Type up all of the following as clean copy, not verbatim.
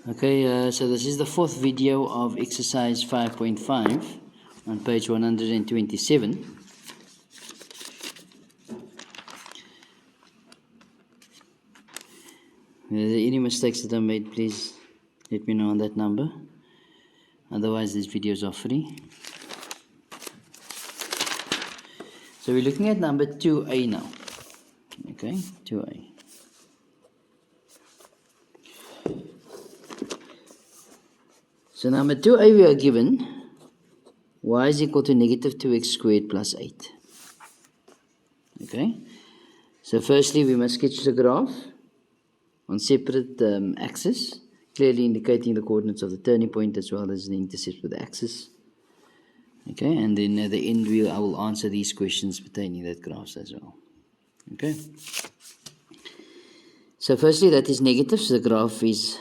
Okay, so this is the fourth video of exercise 5.5 on page 127. If there are any mistakes that I made, please let me know on that number. Otherwise, these videos are free. So we're looking at number 2a now. Okay, 2a. So number 2a, we are given y is equal to negative 2x squared plus 8. Okay, so firstly we must sketch the graph on separate axes, clearly indicating the coordinates of the turning point as well as the intercept with the axis. Okay, and then at the end I will answer these questions pertaining to that graphs as well. Okay, so firstly that is negative, so the graph is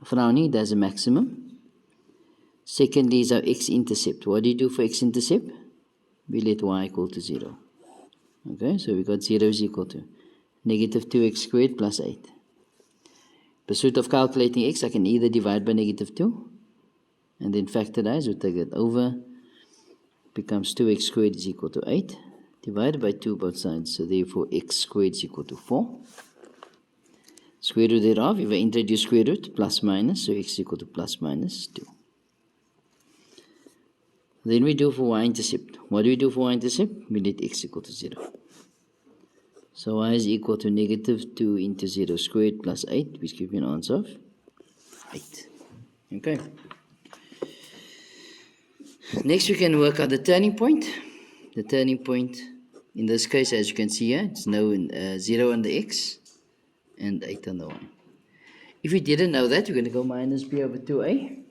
frowning, it has a maximum. Secondly is our x-intercept. What do you do for x-intercept? We let y equal to 0. Okay, so we got 0 is equal to negative 2x squared plus 8. Pursuit of calculating x, I can either divide by negative 2 and then factorize, we take it over, becomes 2x squared is equal to 8, divided by 2 both sides, so therefore x squared is equal to 4. Square root thereof, if I introduce square root, plus minus, so x is equal to plus minus 2. Then we do for y-intercept. What do we do for y-intercept? We let x equal to 0. So y is equal to negative 2 into 0 squared plus 8, which gives me an answer of 8. Okay. Next we can work out the turning point. The turning point, in this case, as you can see here, it's now 0 on the x and 8 on the y. If we didn't know that, we're going to go minus b over 2a.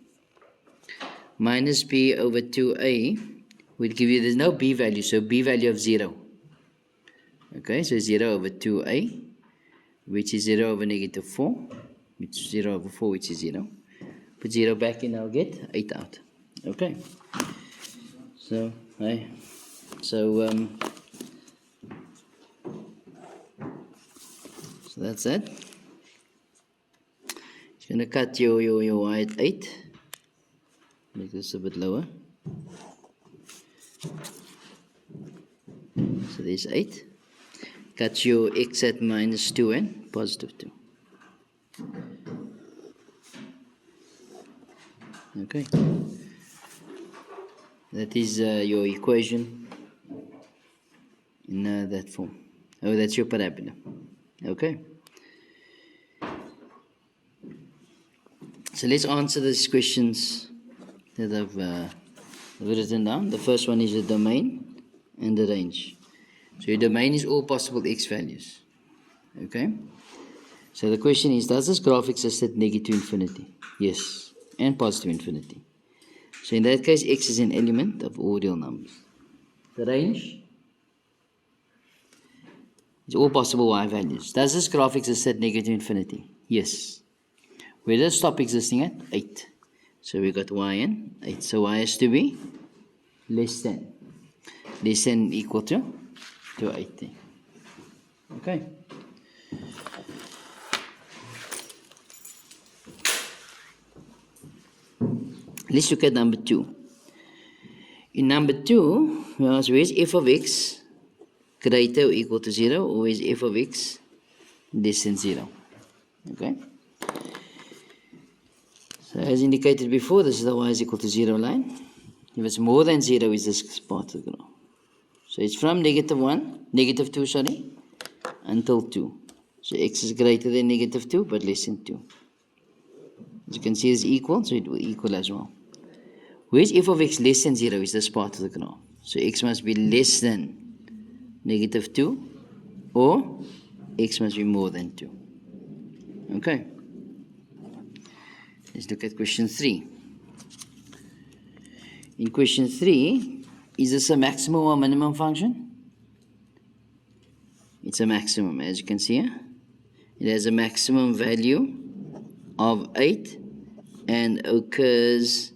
Minus b over 2a would give you, there's no b value, so b value of 0. Okay, so 0 over 2a, which is 0 over negative 4, which is 0 over 4, which is 0. Put 0 back in, I'll get 8 out. Okay, so that's that. It's going to cut your y at 8. Make this a bit lower. So there's 8. Cut your x at minus 2 and positive 2. Okay. That is your equation in that form. Oh, that's your parabola. Okay. So let's answer these questions that I've written down. The first one is the domain and the range. So your domain is all possible x values. Okay? So the question is, does this graph exist at negative infinity? Yes. And positive infinity. So in that case, x is an element of all real numbers. The range is all possible y values. Does this graph exist at negative infinity? Yes. Where does it stop existing at? 8. So we got y and 8. So y has to be less than equal to 8. Okay. Let's look at number 2. In number 2, we ask, where is f of x greater or equal to 0, or is f of x less than 0? Okay. So as indicated before, this is the y is equal to 0 line. If it's more than 0, is this part of the graph. So it's from negative 2, until 2. So x is greater than negative 2, but less than 2. As you can see, it's equal, so it will equal as well. Where is f of x less than 0 is this part of the graph. So x must be less than negative 2, or x must be more than 2. Okay. Let's look at question 3. In question 3, is this a maximum or minimum function? It's a maximum, as you can see here. It has a maximum value of 8 and occurs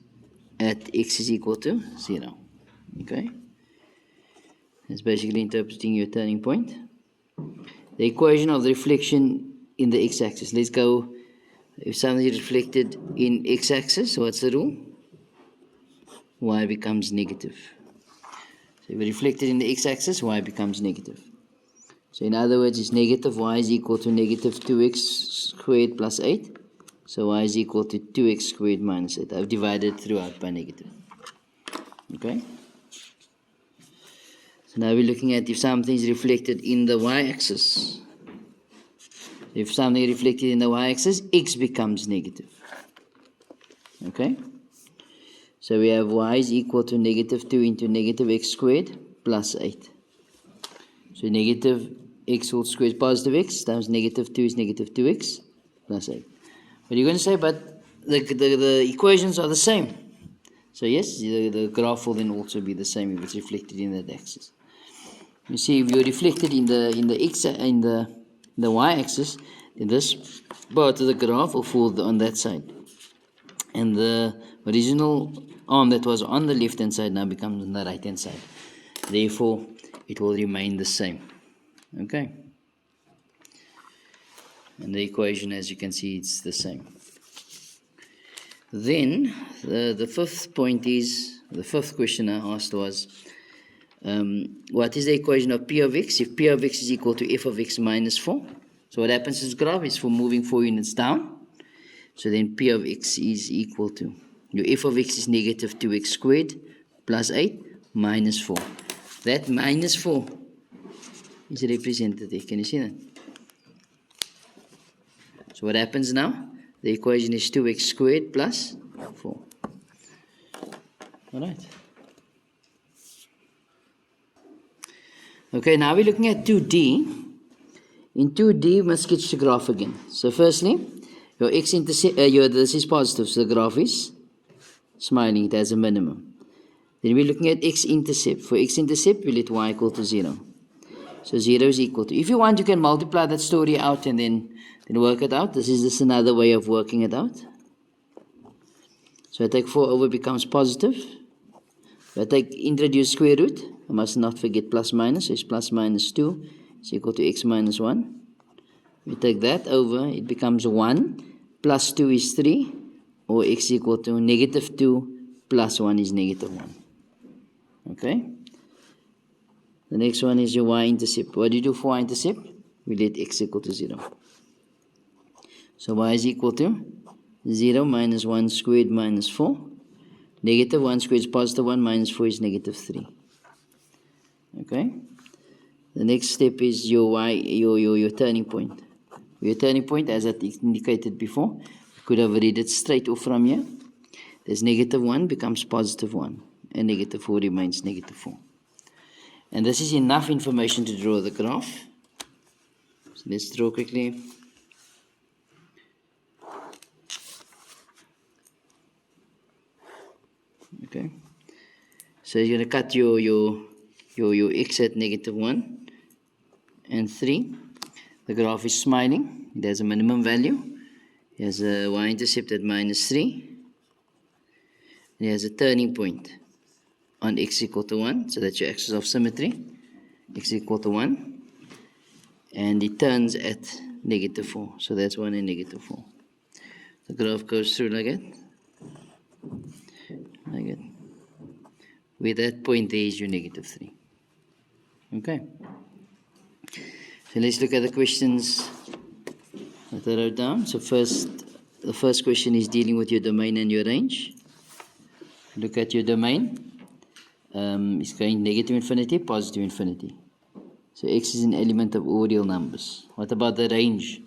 at x is equal to 0. Okay? It's basically interpreting your turning point. The equation of the reflection in the x-axis. Let's go If something is reflected in x-axis, what's the rule? Y becomes negative. So if it's reflected in the x-axis, y becomes negative. So in other words, it's negative y is equal to negative 2x squared plus 8. So y is equal to 2x squared minus 8. I've divided throughout by negative. Okay? So now we're looking at if something is reflected in the y-axis. If something is reflected in the y-axis, x becomes negative. Okay? So we have y is equal to negative 2 into negative x squared plus 8. So negative x whole squared is positive x times negative 2 is negative 2x plus 8. But you're going to say, but the equations are the same. So yes, the graph will then also be the same if it's reflected in that axis. You see, if you're reflected in the y-axis, then this part of the graph will fall on that side, and the original arm that was on the left-hand side now becomes on the right-hand side. Therefore, it will remain the same. Okay. And the equation, as you can see, it's the same. Then the fifth point is, the fifth question I asked was, what is the equation of p of x if p of x is equal to f of x minus 4? So what happens to this graph is for moving 4 units down. So then p of x is equal to, your f of x is negative 2x squared plus 8 minus 4. That minus 4 is represented there. Can you see that? So what happens now? The equation is 2x squared plus 4. Alright. Okay, now we're looking at 2D. In 2D, we must sketch the graph again. So firstly, your x-intercept, this is positive, so the graph is smiling, it has a minimum. Then we're looking at x-intercept. For x-intercept, we let y equal to 0. So 0 is equal to, if you want, you can multiply that story out and then work it out. This is just another way of working it out. So I take 4 over becomes positive. If I take introduce square root, I must not forget plus minus, so it's plus minus 2 is equal to x minus 1. We take that over, it becomes 1, plus 2 is 3, or x equal to negative 2 plus 1 is negative 1. Okay? The next one is your y-intercept. What do you do for y-intercept? We let x equal to 0. So y is equal to 0 minus 1 squared minus 4. Negative 1 squared is positive 1, minus 4 is negative 3. Okay? The next step is your your turning point. Your turning point, as I indicated before, you could have read it straight off from here. There's negative 1 becomes positive 1, and negative 4 remains negative 4. And this is enough information to draw the graph. So let's draw quickly. Okay. So you're going to cut your x at negative 1 and 3. The graph is smiling. It has a minimum value. It has a y-intercept at minus 3. It has a turning point on x equal to 1. So that's your axis of symmetry. X equal to 1. And it turns at negative 4. So that's 1 and negative 4. The graph goes through like that. Like that. Where that point there is your negative 3. Okay. So let's look at the questions that I wrote down. So the first question is dealing with your domain and your range. Look at your domain. It's going negative infinity, positive infinity. So x is an element of all real numbers. What about the range?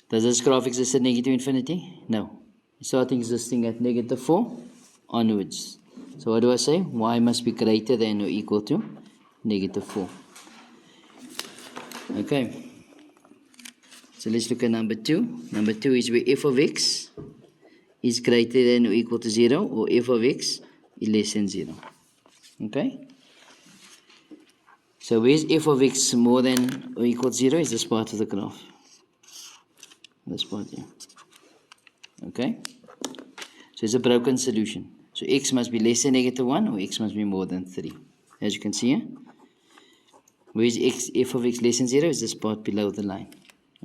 Does this graph exist at negative infinity? No. It's starting existing at negative 4 onwards. So what do I say? Y must be greater than or equal to negative 4. Okay. So let's look at number 2. Number 2 is where f of x is greater than or equal to 0, or f of x is less than 0. Okay. So where is f of x more than or equal to 0 is this part of the graph. This part here. Okay. So it's a broken solution. So x must be less than negative 1 or x must be more than 3. As you can see here. Where is x, f of x less than 0 is this part below the line.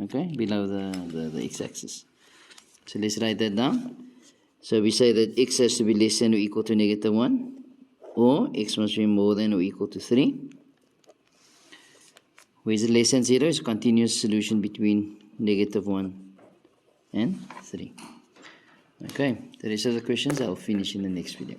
Okay, below the x-axis. So let's write that down. So we say that x has to be less than or equal to negative 1, or x must be more than or equal to 3. Where is it less than 0? It's a continuous solution between negative 1 and 3. Okay, the rest of the questions I'll finish in the next video.